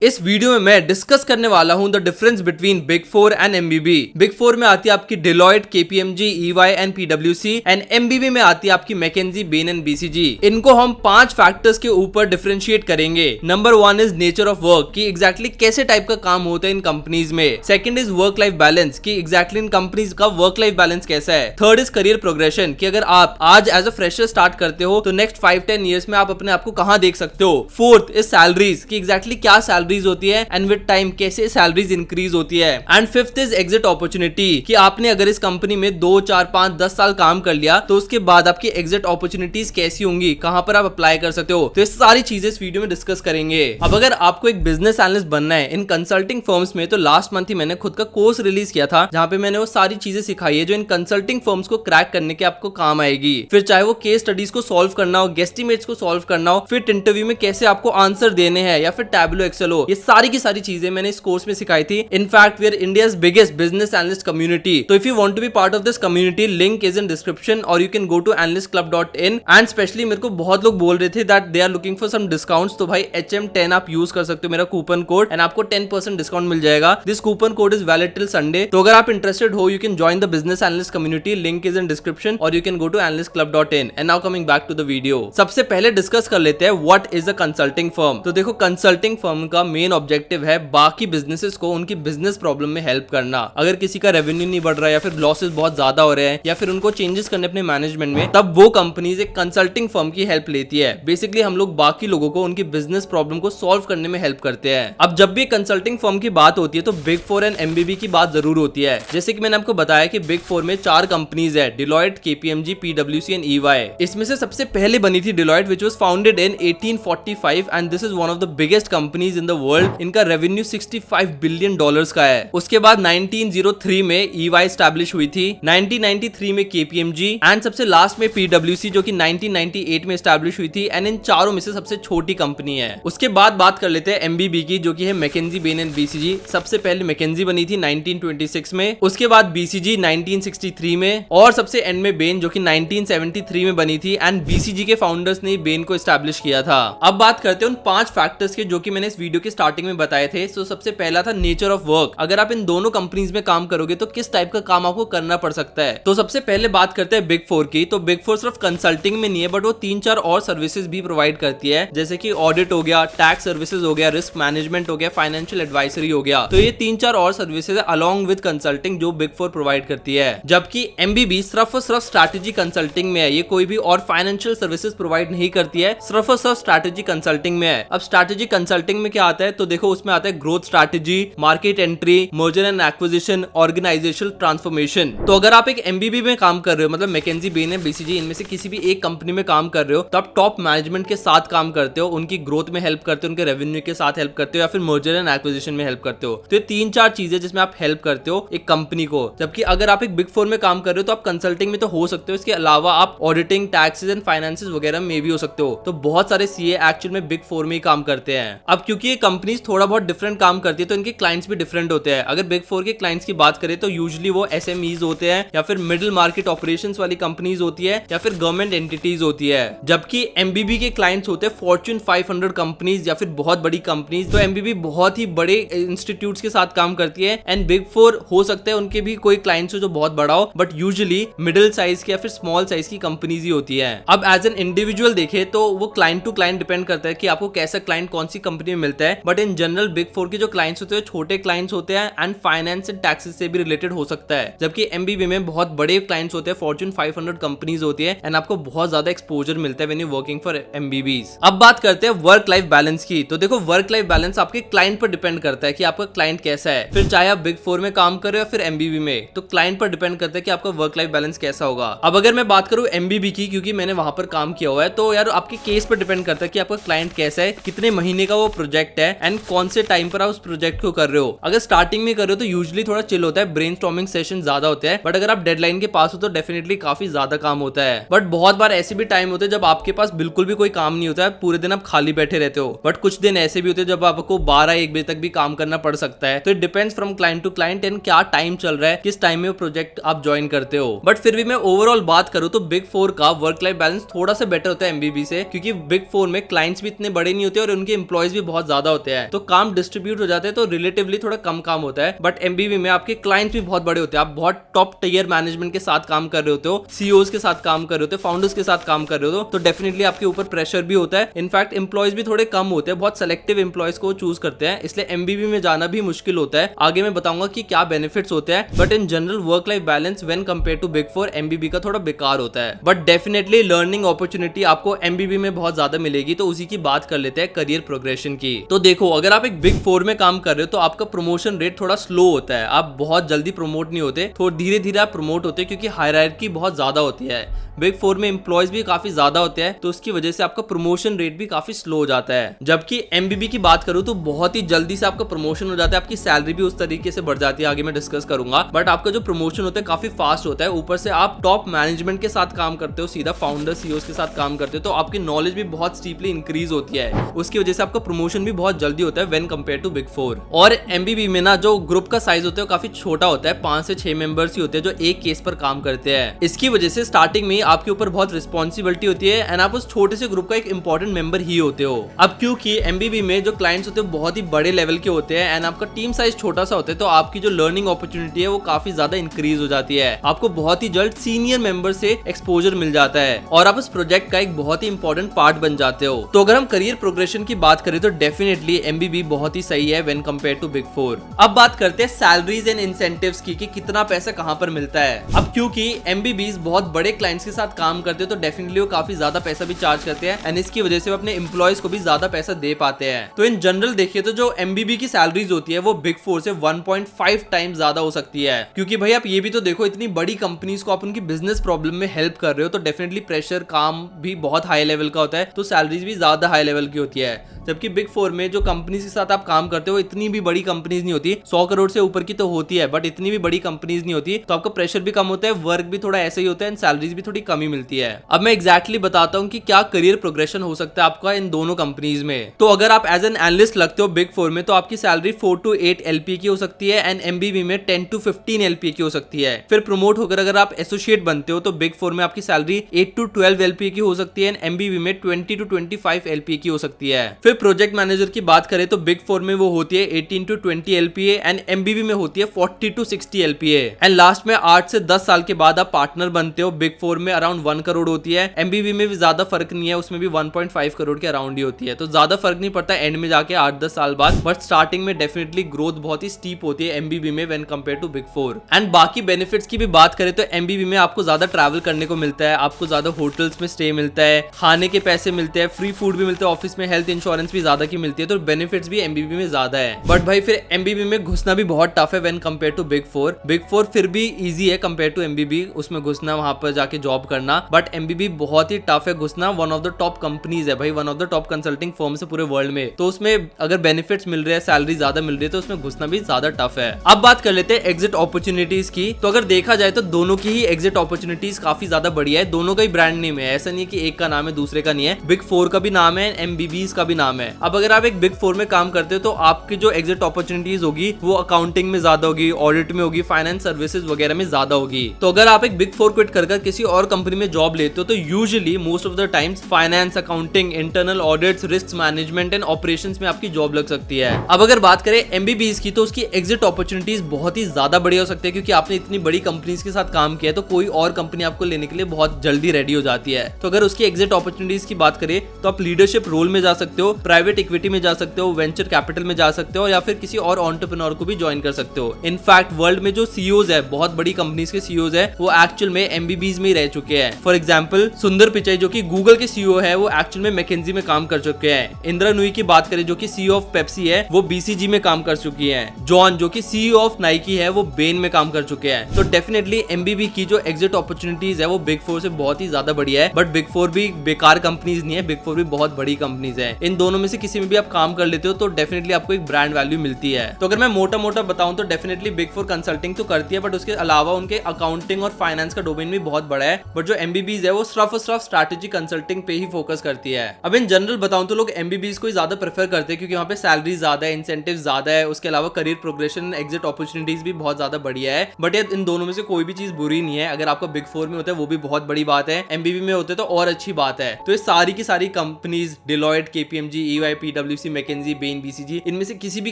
इस वीडियो में मैं डिस्कस करने वाला हूं the difference between big four and MBB. Big four में आती है आपकी डिलॉयट, केपीएमजी, ईवाई एंड पीडब्ल्यूसी एंड एमबीबी में आती है आपकी मैकेंजी, बेन एंड बीसीजी। इनको हम 5 फैक्टर्स के ऊपर डिफरेंशिएट करेंगे। Number 1 is nature of work कि एग्जैक्टली कैसे टाइप का काम होता है इन कंपनीज में। Second is work life balance कि एग्जैक्टली इन कंपनीज का वर्क लाइफ बैलेंस कैसा है। थर्ड इज करियर प्रोग्रेशन कि अगर आप आज एज अ फ्रेशर स्टार्ट करते हो तो नेक्स्ट 5-10 ईयर्स में आप अपने आप को कहां देख सकते हो। फोर्थ इज सैलरीज कि एग्जैक्टली क्या सैलरीज होती है एंड विद टाइम कैसे सैलरीज इंक्रीज होती है। And fifth is exit opportunity कि आपने अगर इस कंपनी में 2, 4, 5, 10 साल काम कर लिया तो उसके बाद आपकी एग्जिट अपॉर्चुनिटीज कैसी होंगी, कहां पर आप अप्लाई कर सकते हो। तो ये सारी चीजें इस वीडियो में डिस्कस करेंगे। अब अगर आपको एक बिजनेस एनालिस्ट बनना है इन कंसल्टिंग फर्म्स में तो लास्ट मंथ ही मैंने खुद का कोर्स रिलीज किया था जहां पे मैंने वो सारी चीजें सिखाई है जो इन कंसल्टिंग फर्म्स को क्रैक करने के आपको काम आएगी। फिर चाहे वो केस स्टडीज को सॉल्व करना हो, गेस्टिमेट्स को सॉल्व करना हो, फिर इंटरव्यू में कैसे आपको आंसर देने हैं या फिर टैबलो एक्सेल हो, ये सारी की सारी चीजें मैंने इस कोर्स में सिखाई थी। In fact we are India's biggest business analyst community. तो if you want to be part of this community, link is in description और you can go to analystclub.in। And specially मेरे को बहुत लोग बोल रहे थे that they are looking for some discounts, तो भाई HM10 आप यूज कर सकते हो मेरा कूपन कोड एंड आपको 10% डिस्काउंट मिल जाएगा। This coupon code is valid till Sunday. तो अगर आप इंटरेस्टेड हो you can join the business analyst community, link is in description और you can go to analystclub.in। And now coming back to the video, सबसे पहले discuss कर लेते हैं what is a consulting firm. तो देखो कंसल्टिंग फर्म का main objective है बाकी बिजनेसेस को उनकी बिजनेस प्रॉब्लम में हेल्प करना। अगर किसी का रेवेन्यू नहीं बढ़ रहा है या फिर लॉसेस बहुत ज्यादा हो रहे हैं या फिर उनको चेंजेस करने अपने मैनेजमेंट में, तब वो कंपनीज एक कंसल्टिंग फर्म की हेल्प लेती है। बेसिकली हम लोग बाकी लोगों को उनकी बिजनेस प्रॉब्लम को सॉल्व करने में हेल्प करते हैं। अब जब भी कंसल्टिंग फर्म की बात होती है तो बिग फोर एंड एमबीबी की बात जरूर होती है। जैसे कि मैंने आपको बताया कि बिग फोर में 4 कंपनीज है, डिलॉयट, केपीएमजी, पीडब्ल्यूसी एंड ईवाई। इसमें से सबसे पहले बनी थी Deloitte which was founded in 1845 and this is one of the biggest companies in the world. इनका रेवेन्यू $65 बिलियन का है। उसके बाद 1903 में ईवाई स्टैब्लिश हुई थी, 1993 में केपीएमजी एंड सबसे लास्ट में पीडब्ल्यूसी जो कि 1998 में स्टैब्लिश हुई थी। एंड इन चारों में से सबसे छोटी कंपनी है। उसके बाद बात कर लेते हैं एमबीबी की जो कि है मैकेंजी, बेन एंड बीसीजी। सबसे पहले मैकेंजी बनी थी 1926 में, उसके बाद बीसीजी 1963 में और सबसे एंड में बेन जो कि 1973 में बनी थी। एंड बीसीजी के फाउंडर्स ने बेन को स्टैब्लिश किया था। अब बात करते हैं उन 5 फैक्टर्स के जो कि मैंने इस वीडियो के स्टार्टिंग में बताए थे। सो सबसे पहला था नेचर ऑफ वर्क। अगर आप इन दोनों कंपनीज में काम करोगे तो किस टाइप का काम आपको करना पड़ सकता है। तो सबसे पहले बात करते हैं बिग फोर की। तो बिग फोर सिर्फ कंसल्टिंग में नहीं है बट वो 3-4 और सर्विसेज भी प्रोवाइड करती है, जैसे कि ऑडिट हो गया, टैक्स सर्विसेज हो गया, रिस्क मैनेजमेंट हो गया, फाइनेंशियल एडवाइजरी हो गया। तो ये 3-4 और सर्विसेज है अलॉन्ग विद कंसल्टिंग जो बिग फोर प्रोवाइड करती है। जबकि एमबीबी सिर्फ और सिर्फ स्ट्रैटेजी कंसल्टिंग में है, ये कोई भी और फाइनेंशियल सर्विसेज प्रोवाइड नहीं करती है, सिर्फ और सिर्फ स्ट्रैटेजी कंसल्टिंग में है। अब स्ट्रैटेजी कंसल्टिंग में क्या आता है तो देखो उसमें आता है growth strategy, market entry, merger and acquisition, organisational transformation. तो अगर आप एक एमबीबी में काम कर रहे हो, मतलब मैकेंजी, बेन एंड बीसीजी, इनमें से किसी भी एक कंपनी में काम कर रहे हो, तो आप टॉप मैनेजमेंट के साथ काम करते हो, उनकी ग्रोथ में हेल्प करते हो, उनके रेवेन्यू के साथ हेल्प करते हो या फिर मर्जर एंड एक्विजिशन में हेल्प करते हो। तो ये 3-4 चीजें जिसमें आप हेल्प करते हो एक कंपनी को। जबकि अगर आप एक बिग फोर में काम कर रहे हो तो आप कंसल्टिंग में तो हो सकते हो, इसके अलावा आप ऑडिटिंग, टैक्सेस एंड फाइनेंसेस वगैरह में भी हो सकते हो। तो बहुत सारे सीए एक्चुअल में बिग फोर में ही काम करते हैं। अब क्योंकि ये कंपनीज थोड़ा बहुत डिफरेंट काम करती है तो इनके क्लाइंट्स भी डिफरेंट होते हैं। अगर बिग फोर के क्लाइंट्स की बात करें तो यूजुअली वो एसएमईज होते हैं या फिर मिडिल मार्केट ऑपरेशंस वाली कंपनीज होती है या फिर गवर्नमेंट एंटिटीज होती है। जबकि एमबीबी के क्लाइंट्स होते हैं फॉर्च्यून 500 कंपनीज या फिर बहुत बड़ी कंपनीज। तो एमबीबी बहुत ही बड़े इंस्टीट्यूट्स के साथ काम करती है एंड बिग फोर हो सकता है उनके भी कोई क्लाइंट्स हो जो बहुत बड़ा हो, बट यूजुअली मिडिल साइज की या फिर स्मॉल साइज की कंपनीज ही होती है। अब एज एन इंडिविजुअल देखे तो वो क्लाइंट टू क्लाइंट डिपेंड करता है कि आपको कैसा क्लाइंट कौन सी कंपनी में मिलता है। But in general big four के जो क्लाइंट्स होते हैं छोटे क्लाइंट्स होते हैं एंड फाइनेंस एंड टैक्सेस से भी रिलेटेड हो सकता है। जबकि एमबीबी में बहुत बड़े क्लाइंट्स होते हैं, फॉर्च्यून 500 कंपनीज होती है एंड आपको बहुत ज्यादा एक्सपोजर मिलता है व्हेन यू वर्किंग फॉर एमबीबीज। अब बात करते हैं वर्क लाइफ बैलेंस की। तो देखो वर्क लाइफ बैलेंस आपके क्लाइंट पर डिपेंड करता है कि आपका क्लाइंट कैसा है। फिर चाहे आप बिग फोर में काम कर रहे हो या फिर एमबीबी में, तो क्लाइंट पर डिपेंड करता है कि आपका वर्क लाइफ बैलेंस कैसा होगा। अब अगर मैं बात करूं एमबीबी की, क्योंकि मैंने वहां पर काम किया हुआ है, तो यार आपके केस पर डिपेंड करता है कि आपका क्लाइंट कैसा है, कितने महीने का वो प्रोजेक्ट है एंड कौन से टाइम पर आप उस प्रोजेक्ट को कर रहे हो। अगर स्टार्टिंग में कर रहे हो तो यूजुअली थोड़ा चिल होता है, ब्रेनस्टॉर्मिंग सेशन ज्यादा होते हैं। बट अगर आप डेडलाइन के पास हो तो डेफिनेटली काफी ज्यादा काम होता है। बट बहुत बार ऐसे भी टाइम होते हैं जब आपके पास बिल्कुल भी कोई काम नहीं होता है, पूरे दिन आप खाली बैठे रहते हो। बट कुछ दिन ऐसे भी होते हैं जब आपको 12-1 बजे तक भी काम करना पड़ सकता है। तो it depends from client to client and क्या टाइम चल रहा है, किस टाइम में वो प्रोजेक्ट आप ज्वाइन करते हो। बट फिर भी मैं ओवरऑल बात करूं तो बिग फोर का वर्क लाइफ बैलेंस थोड़ा सा बेटर होता है एमबीबी से, क्योंकि बिग फोर में क्लाइंट्स भी इतने बड़े नहीं होते और उनके एम्प्लॉयज भी बहुत ज्यादा ज्यादा होते हैं तो काम डिस्ट्रीब्यूट हो जाते हैं, तो रिलेटिवली थोड़ा कम काम होता है। बट एमबीबी में आपके क्लाइंट्स भी बहुत बड़े होते हैं, आप बहुत टॉप टियर मैनेजमेंट के साथ काम कर रहे होते हो, सीईओज के साथ काम कर रहे होते हो, फाउंडर्स के साथ काम कर रहे हो, तो डेफिनेटली आपके ऊपर प्रेशर भी होता है। इनफैक्ट एम्प्लॉयज भी थोड़े कम होते हैं, बहुत सेलेक्टिव एम्प्लॉयज को चूज करते हैं, इसलिए एमबीबी में जाना भी मुश्किल होता है। आगे मैं बताऊंगा कि क्या बेनिफिट्स होते हैं, but in general work life balance when compare to big four MBB का थोड़ा बेकार होता है। बट डेफिनेटली लर्निंग अपॉर्चुनिटी आपको एमबीबी में बहुत ज्यादा मिलेगी, तो उसी की बात कर लेते हैं करियर प्रोग्रेशन की। तो देखो, अगर आप एक बिग फोर में काम कर रहे हो तो आपका प्रमोशन रेट थोड़ा स्लो होता है, आप बहुत जल्दी प्रमोट नहीं होते, थोड़ा धीरे धीरे आप प्रमोट होते हैं, क्योंकि हायरार्की बहुत ज्यादा होती है। बिग फोर में एम्प्लॉयज भी काफी ज्यादा होते हैं, तो उसकी वजह से आपका प्रमोशन रेट भी काफी स्लो हो जाता है। जबकि एमबीबी की बात करूं तो बहुत ही जल्दी से आपका प्रमोशन हो जाता है, आपकी सैलरी भी उस तरीके से बढ़ जाती है, आगे मैं डिस्कस करूंगा। बट आपका जो प्रमोशन होता है काफी फास्ट होता है, ऊपर से आप टॉप मैनेजमेंट के साथ काम करते हो, सीधा फाउंडर सीईओ के साथ काम करते हो, तो आपकी नॉलेज भी बहुत स्टीपली इंक्रीज होती है, उसकी वजह से आपका प्रमोशन भी बहुत जल्दी होता है when compare to big four. और एमबीबी में ना जो ग्रुप का साइज होता है वो काफी छोटा होता है, 5 से 6 मेंबर्स ही होते हैं जो एक केस पर काम करते हैं। इसकी वजह से स्टार्टिंग में आपके ऊपर बहुत रिस्पॉन्सिबिलिटी होती है एंड आप उस छोटे से ग्रुप का एक इंपॉर्टेंट मेंबर ही होते हो। अब क्योंकि एमबीबी में जो क्लाइंट्स होते हैं बहुत ही बड़े लेवल के होते हैं एंड आपका टीम साइज छोटा सा होता है, तो आपकी जो लर्निंग अपॉर्चुनिटी है वो काफी ज्यादा इंक्रीज हो जाती है, आपको बहुत ही जल्द सीनियर मेंबर से एक्सपोजर मिल जाता है और आप उस प्रोजेक्ट का एक बहुत ही इंपॉर्टेंट पार्ट बन जाते हो। तो अगर हम करियर प्रोग्रेशन की बात करें तो डेफिनेटली एमबीबी बहुत ही सही है when compare to big four. अब बात करते हैं सैलरीज एंड इंसेंटिव्स की, कि कितना पैसा कहां पर मिलता है। अब क्योंकि एमबीबीज बहुत बड़े क्लाइंट्स के साथ काम करते हैं तो डेफिनेटली वो काफी ज्यादा पैसा भी चार्ज करते हैं एंड इसकी वजह से वो अपने एम्प्लॉयज को भी ज्यादा पैसा दे पाते हैं। तो इन जनरल देखिए तो जो एमबीबी की सैलरीज होती है वो बिग फोर से 1.5 टाइम ज्यादा हो सकती है, क्योंकि भाई आप ये भी तो देखो, इतनी बड़ी कंपनीज को आप उनकी बिजनेस प्रॉब्लम में हेल्प कर रहे हो, तो डेफिनेटली प्रेशर काम भी बहुत हाई लेवल का होता है, तो सैलरीज भी ज्यादा हाई लेवल की होती है। जबकि बिग फोर में जो कंपनीज के साथ आप काम करते हो इतनी भी बड़ी कंपनीज नहीं होती, 100 करोड़ से ऊपर की तो होती है बट इतनी भी बड़ी कंपनीज नहीं होती, तो आपका प्रेशर भी कम होता है, वर्क भी थोड़ा ऐसे ही होता है एंड सैलरीज भी थोड़ी कम ही मिलती है। अब मैं एग्जैक्टली बताता हूँ कि क्या करियर प्रोग्रेशन हो सकता है आपका इन दोनों कंपनीज में। तो अगर आप एज एन एनालिस्ट लगते हो बिग फोर में तो आपकी सैलरी 4 to 8 LPA की हो सकती है एंड एमबीबी में 10 to 15 LPA की हो सकती है। फिर प्रमोट होकर अगर आप एसोसिएट बनते हो तो बिग फोर में आपकी सैलरी 8 to 12 LPA की हो सकती है एंड एमबीबी में 20 to 25 LPA की हो सकती है। फिर प्रोजेक्ट मैनेजर की बात करें तो बिग फोर में वो होती है 18 to 20 LPA एंड एमबीबी में होती है 40 to 60 LPA एंड लास्ट में 8 से 10 साल के बाद आप पार्टनर बनते हो। बिग फोर में अराउंड 1 करोड़ होती है, एमबीबी में भी ज्यादा फर्क नहीं है, उसमें भी 1.5 करोड़ के अराउंड ही होती है, तो ज्यादा फर्क नहीं पड़ता एंड में जाके 8-10 साल बाद। बट स्टार्टिंग में डेफिनेटली ग्रोथ बहुत ही स्टीप होती है एमबीबी में when compare to big four. And बाकी बेनिफिट्स की भी बात करें तो एमबीबी में आपको ज्यादा ट्रैवल करने को मिलता है, आपको ज्यादा होटल्स में स्टे मिलता है, खाने के पैसे मिलते हैं, फ्री फूड भी मिलता है ऑफिस में, हेल्थ इंश्योरेंस भी ज्यादा की मिलती है, तो बेनिफिट्स भी एमबीबी में ज्यादा है। बट भाई फिर एमबीबी में घुसना भी बहुत टफ है when compare to big four. Big four फिर भी इजी है कंपेयर टू एमबीबी, उसमें घुसना, वहां पर जाके जॉब करना, बट एमबीबी बहुत ही टफ है घुसना। One of the top companies है भाई, one of the top consulting firms है पूरे वर्ल्ड में, तो उसमें अगर बेनिफिट्स मिल रहे हैं, सैलरी ज्यादा मिल रही है, तो उसमें घुसना भी ज्यादा टफ है। अब बात कर लेते हैं एग्जिट अपॉर्चुनिटीज की। तो अगर देखा जाए तो दोनों की ही एग्जिट अपॉर्चुनिटीज काफी ज्यादा बढ़िया है, दोनों का ही ब्रांड नेम है, ऐसा नहीं है कि एक का नाम है दूसरे का नहीं है। बिग फोर का भी नाम है, एमबीबीज का भी नाम है। अब अगर आप एक बिग फोर में काम करते हो तो आपकी जो एग्जिट अपॉर्चुनिटीज होगी वो अकाउंटिंग में ज्यादा होगी, ऑडिट में होगी, फाइनेंस सर्विसेज वगैरह में ज्यादा होगी। तो अगर आप एक बिग फोर क्विट कर किसी और कंपनी में जॉब लेते हो तो usually most of the times finance, accounting, internal audits, risk management and operations में आपकी जॉब लग सकती है। अब अगर बात करें एमबीबीज की तो उसकी एग्जिट अपॉर्चुनिटीज बहुत ही ज्यादा बढ़िया हो सकती है, क्योंकि आपने इतनी बड़ी कंपनीज के साथ काम किया है तो कोई और कंपनी आपको लेने के लिए बहुत जल्दी रेडी हो जाती है। तो अगर उसकी एग्जिट अपॉर्चुनिटीज की बात करें तो आप लीडरशिप रोल में जा सकते हो, प्राइवेट इक्विटी में जा सकते हो, वेंचर कैपिटल में जा सकते हो या फिर किसी और एंटरप्रेन्योर को भी ज्वाइन कर सकते हो। इनफैक्ट वर्ल्ड में जो सीईओज है, बहुत बड़ी कंपनीज के सीईओज है, वो एक्चुअल में एमबीबीज में ही रह चुके हैं। फॉर एग्जांपल सुंदर पिचाई जो कि गूगल के सीईओ है, वो एक्चुअल में मैकेंजी में काम कर चुके हैं। इंदिरा नुई की बात करें जो कि सीईओ ऑफ पेप्सी है, वो बीसीजी में काम कर चुकी हैं। जॉन जो कि सीईओ ऑफ नाइकी है, वो बेन में काम कर चुके हैं। तो डेफिनेटली एमबीबी की जो एग्जिट अपॉर्चुनिटीज है वो बिग फोर से बहुत ही ज्यादा बढ़िया है। बट बिग फोर भी बेकार कंपनीज नहीं है, बिग फोर भी बहुत बड़ी कंपनीज है। इन दोनों में से किसी में भी आप काम कर लेते हो तो डेफिनेटली आपको एक ब्रांड वैल्यू मिलती है। तो अगर मैं मोटा मोटा बताऊं तो डेफिनेटली बिग फोर कंसल्टिंग तो करती है, बट उसके अलावा उनके अकाउंटिंग और फाइनेंस का डोमेन भी बहुत बड़ा है। बट जो एमबीबीज है वो सिर्फ स्ट्रैटेजी कंसल्टिंग पे ही फोकस करती है। अब इन जनरल बताऊं तो लोग एमबीबीज को ज्यादा प्रेफर करते हैं, क्योंकि वहाँ पे सैलरी ज्यादा है, इंसेंटिव ज्यादा है, उसके अलावा करियर प्रोग्रेशन, एग्जिट अपॉर्चुनिटीज भी बहुत ज्यादा बढ़िया है। बट इन दोनों में से कोई भी चीज बुरी नहीं है। अगर आपका बिग फोर में होता है वो भी बहुत बड़ी बात है, एमबीबी में होते तो और अच्छी बात है। तो ये सारी की सारी companies, Deloitte, KPMG, EY, PwC PwC, McKinsey, Bain, BCG, इनमें से किसी भी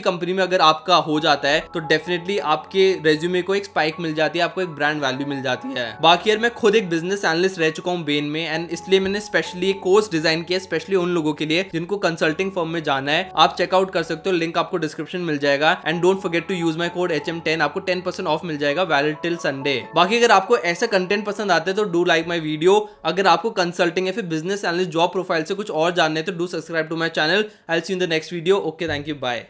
कंपनी में अगर आपका हो जाता है तो डेफिनेटली आपके रेज्यूमे को एक स्पाइक मिल जाती है, आपको एक ब्रांड वैल्यू मिल जाती है। बाकी यार मैं खुद एक बिजनेस एनालिस्ट रह चुका हूँ बेन में, एंड इसलिए मैंने स्पेशली एक कोर्स डिजाइन किया स्पेशली उन लोगों के लिए जिनको कंसल्टिंग फर्म में जाना है। आप चेकआउट कर सकते हो, लिंक आपको डिस्क्रिप्शन मिल जाएगा। And don't forget to use my code HM10, आपको 10% ऑफ मिल जाएगा, वैलिड टिल संडे। बाकी अगर आपको ऐसा कंटेंट पसंद आता है तो डू लाइक माय वीडियो। अगर आपको कंसल्टिंग या फिर बिजनेस एनालिस्ट जॉब प्रोफाइल से कुछ और जानना है तो do subscribe to my channel. I will see you in the next video. Okay, thank you, bye.